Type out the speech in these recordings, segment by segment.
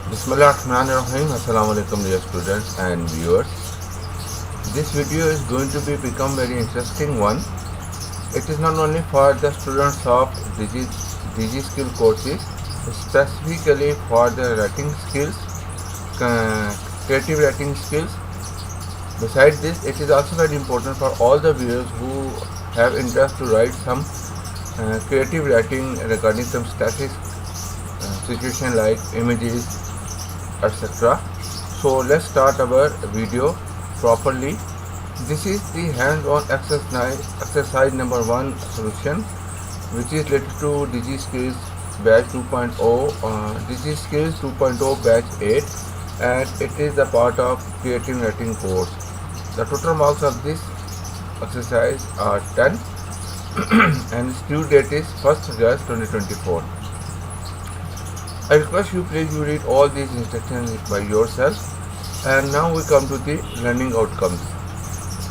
Bismillahirrahmanirrahim. Assalamu alaikum dear students and viewers. This video is going to become very interesting one. It is not only for the students of Digi skill courses, specifically for the writing skills, creative writing skills. Besides this, it is also very important for all the viewers who have interest to write some creative writing regarding some static situation like images, etc. So let's start our video properly. This is the hands-on exercise number 1 solution, which is related to DigiSkills batch 2.0, DigiSkills 2.0 batch 8, and it is a part of creative writing course. The total marks of this exercise are 10 and its due date is 1st August 2024. I request you please read all these instructions by yourself. And now we come to the learning outcomes.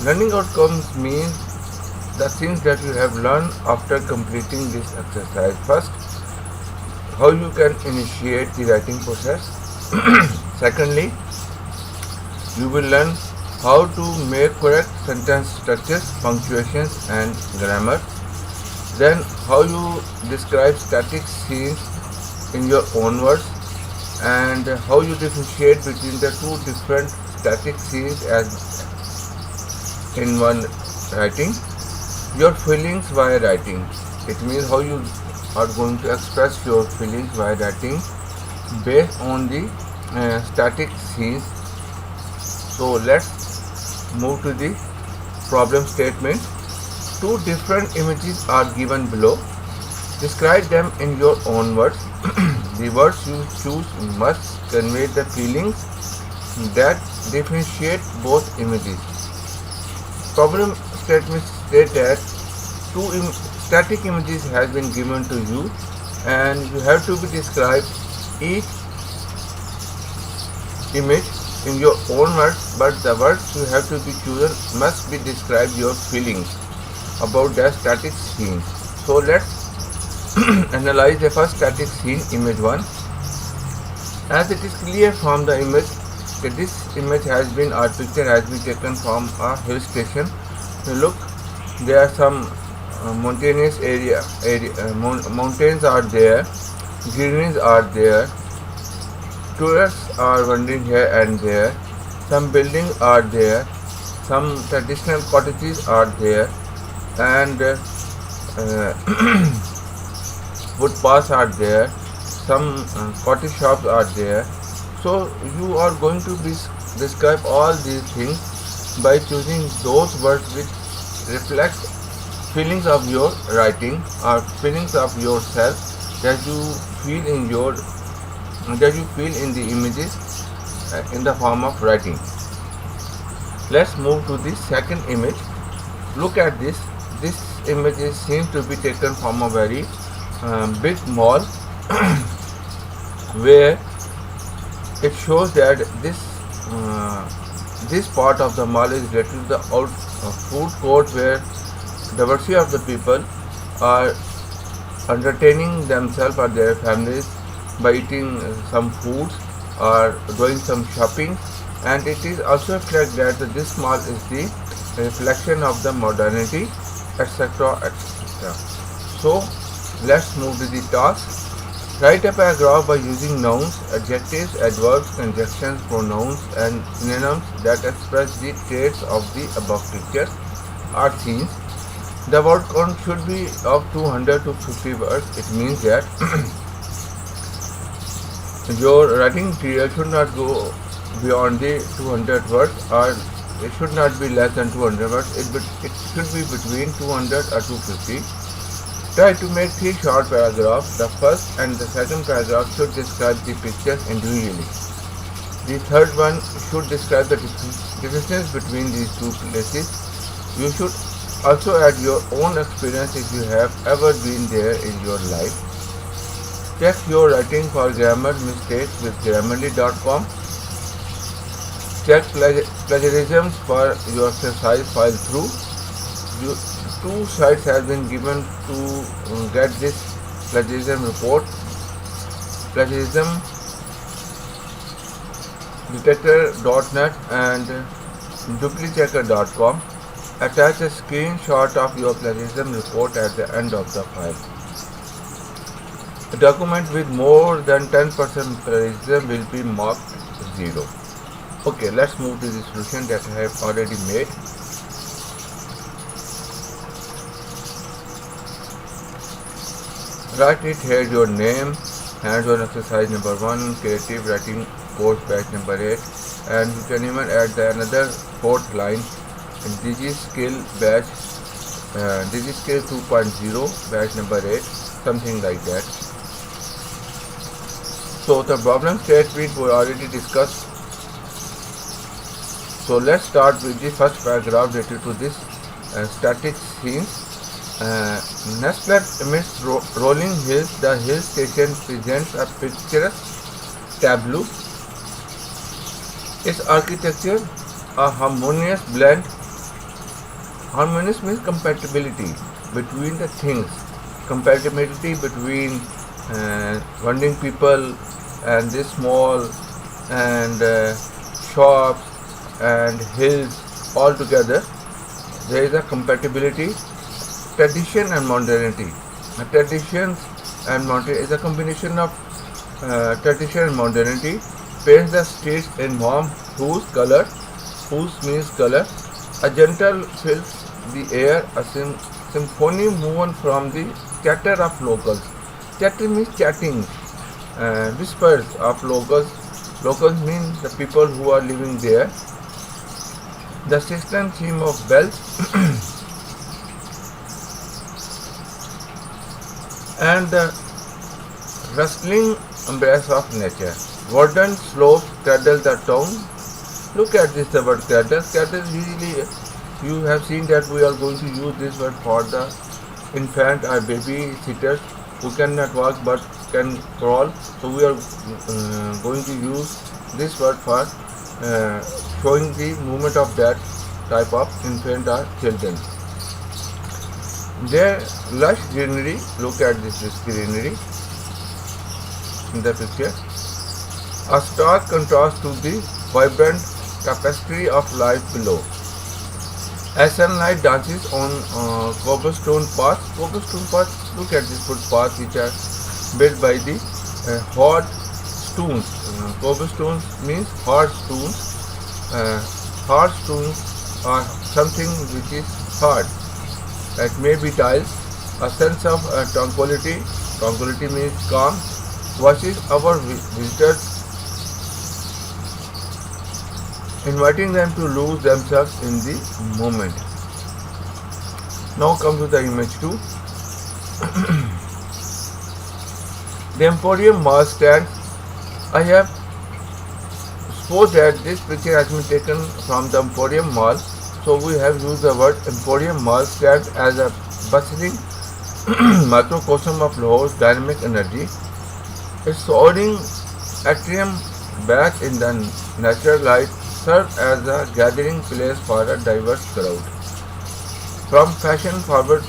Learning outcomes means the things that you have learned after completing this exercise. First, how you can initiate the writing process. Secondly, you will learn how to make correct sentence structures, punctuations and grammar. Then how you describe static scenes in your own words, and how you differentiate between the two different static scenes as in one writing. Your feelings while writing. It means how you are going to express your feelings while writing based on the static scenes. So let's move to the problem statement. Two different images are given below. Describe them in your own words. The words you choose must convey the feelings that differentiate both images. Problem statement states that two static images has been given to you, and you have to be describe each image in your own words, but the words you have to be chosen must be describe your feelings about the static scene. So let's analyze the first static scene, image 1. As it is clear from the image that this image has been, our picture has been taken from a hill station. Look, there are some mountainous mountains are there, greens are there, tourists are wandering here and there, some buildings are there, some traditional cottages are there, and footpaths are there, some cottage shops are there. So you are going to describe all these things by choosing those words which reflect feelings of your writing or feelings of yourself that you feel in the images in the form of writing. Let's move to the second image. Look at this. This image seems to be taken from a very big mall where it shows that this part of the mall is related to the food court where diversity of the people are entertaining themselves or their families by eating some foods or doing some shopping, and it is also reflect that this mall is the reflection of the modernity, etc., etc. So let's move to the task. Write a paragraph by using nouns, adjectives, adverbs, conjunctions, pronouns, and synonyms that express the traits of the above pictures or scenes. The word count should be of 200 to 50 words. It means that your writing material should not go beyond the 200 words, or it should not be less than 200 words. It should be between 200 or 250. Try to make 3 short paragraphs. The first and the second paragraph should describe the pictures individually. The third one should describe the differences between these two places. You should also add your own experience if you have ever been there in your life. Check your writing for grammar mistakes with Grammarly.com. Check plagiarism for your exercise file through. 2 sites have been given to get this plagiarism report. Plagiarism detector.net and duplichecker.com. Attach a screenshot of your plagiarism report at the end of the file. A document with more than 10% plagiarism will be marked 0. Okay, let's move to the solution that I have already made. Write it here, your name, hands-on exercise number 1, creative writing course batch number 8, and you can even add another 4th line, DigiSkill batch, DigiSkill 2.0 batch number 8, something like that. So the problem statement we already discussed. So let's start with the first paragraph related to this static scenes. Nestled amidst rolling hills, the hill station presents a picturesque tableau. Its architecture, a harmonious blend. Harmonious means compatibility between the things, compatibility between funding people and this mall and shops and hills all together. There is a compatibility. Tradition and modernity. Traditions and modernity is a combination of tradition and modernity. Paints the streets in warm hues, color. Hues means color. A gentle fills the air. A symphony movement from the chatter of locals. Chatter means chatting. Whispers of locals. Locals mean the people who are living there. The system theme of bells. And the rustling embrace of nature. Verdant slopes cradle the town. Look at this word cradle. Cradle usually you have seen that we are going to use this word for the infant or baby sitters who cannot walk but can crawl. So we are going to use this word for showing the movement of that type of infant or children. Their lush greenery, look at this greenery in the picture. A stark contrast to the vibrant tapestry of life below. As sunlight dances on cobblestone paths, look at these footpaths which are built by the hard stones. Cobblestone means hard stones. Hard stones are something which is hard. It may be tiles. A sense of tranquility. Tranquility means calm. Washes our visitors, inviting them to lose themselves in the moment. Now come to the image 2. The Emporium Mall stand. I have supposed that this picture has been taken from the Emporium Mall. So we have used the word Emporium Mall stand as a bustling microcosm of Lahore's dynamic energy. Its soaring atrium bathed in the natural light serves as a gathering place for a diverse crowd. From fashion forward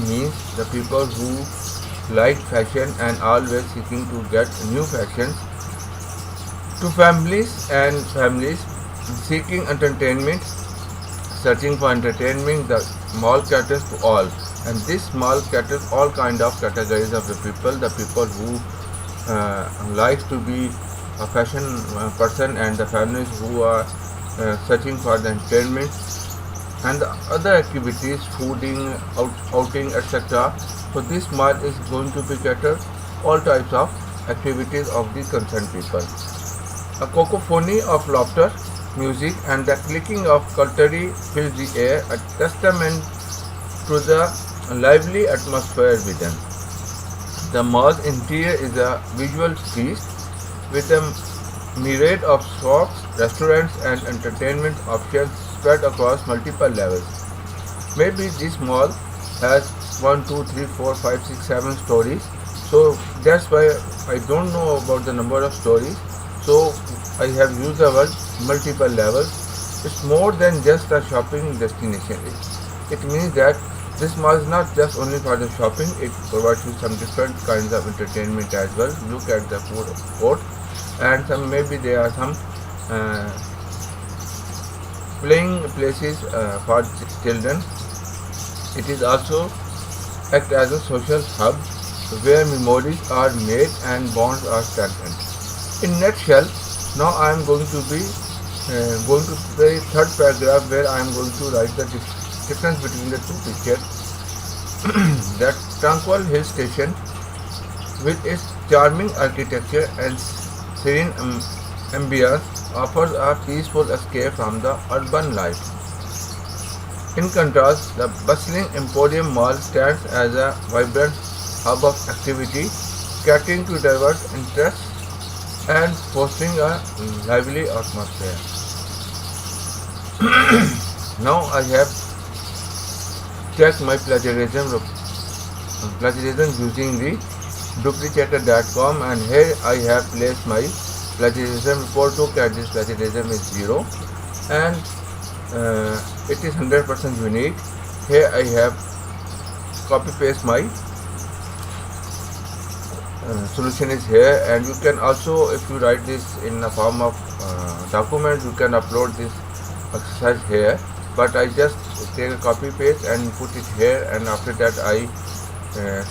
means the people who like fashion and always seeking to get new fashions, to families seeking entertainment, searching for entertainment. The mall caters to all, and this mall caters all kind of categories of the people who likes to be a fashion person, and the families who are searching for the entertainment and the other activities, fooding, outing, etc. So this mall is going to be cater all types of activities of the concerned people. A cacophony of laughter, music and the clicking of cutlery fills the air, a testament to the lively atmosphere within. The mall's interior is a visual feast with a myriad of shops, restaurants and entertainment options spread across multiple levels. Maybe this mall has 1, 2, 3, 4, 5, 6, 7 stories. So that's why I don't know about the number of stories. So I have used the word multiple levels. It's more than just a shopping destination. It means that this mall is not just only for the shopping, it provides you some different kinds of entertainment as well. Look at the food court. and some maybe there are some uh, playing places for children. It is also act as a social hub where memories are made and bonds are strengthened. In nutshell, now I am going to be going to the third paragraph where I am going to write the difference between the two pictures. That tranquil hill station with its charming architecture and serene ambience offers a peaceful escape from the urban life. In contrast, the bustling Emporium Mall stands as a vibrant hub of activity, catering to diverse interests and fostering a lively atmosphere. Now I have checked my plagiarism using the duplicator.com, and here I have placed my plagiarism report. Look at this, plagiarism is 0 and it is 100% unique. Here I have copy paste my solution is here, and you can also, if you write this in the form of document, you can upload this exercise here, but I just take a copy paste and put it here, and after that I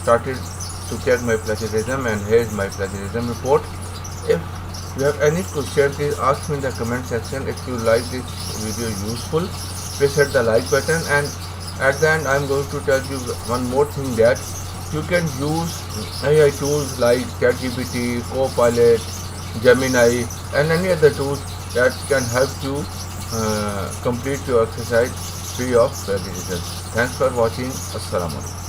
started to check my plagiarism, and here is my plagiarism report. If you have any question, please ask me in the comment section. If you like this video useful, please hit the like button, and at the end I am going to tell you one more thing, that you can use AI tools like ChatGPT, Copilot, Gemini and any other tools that can help you complete your exercise free of plagiarism. Thanks for watching. Assalamu alaikum.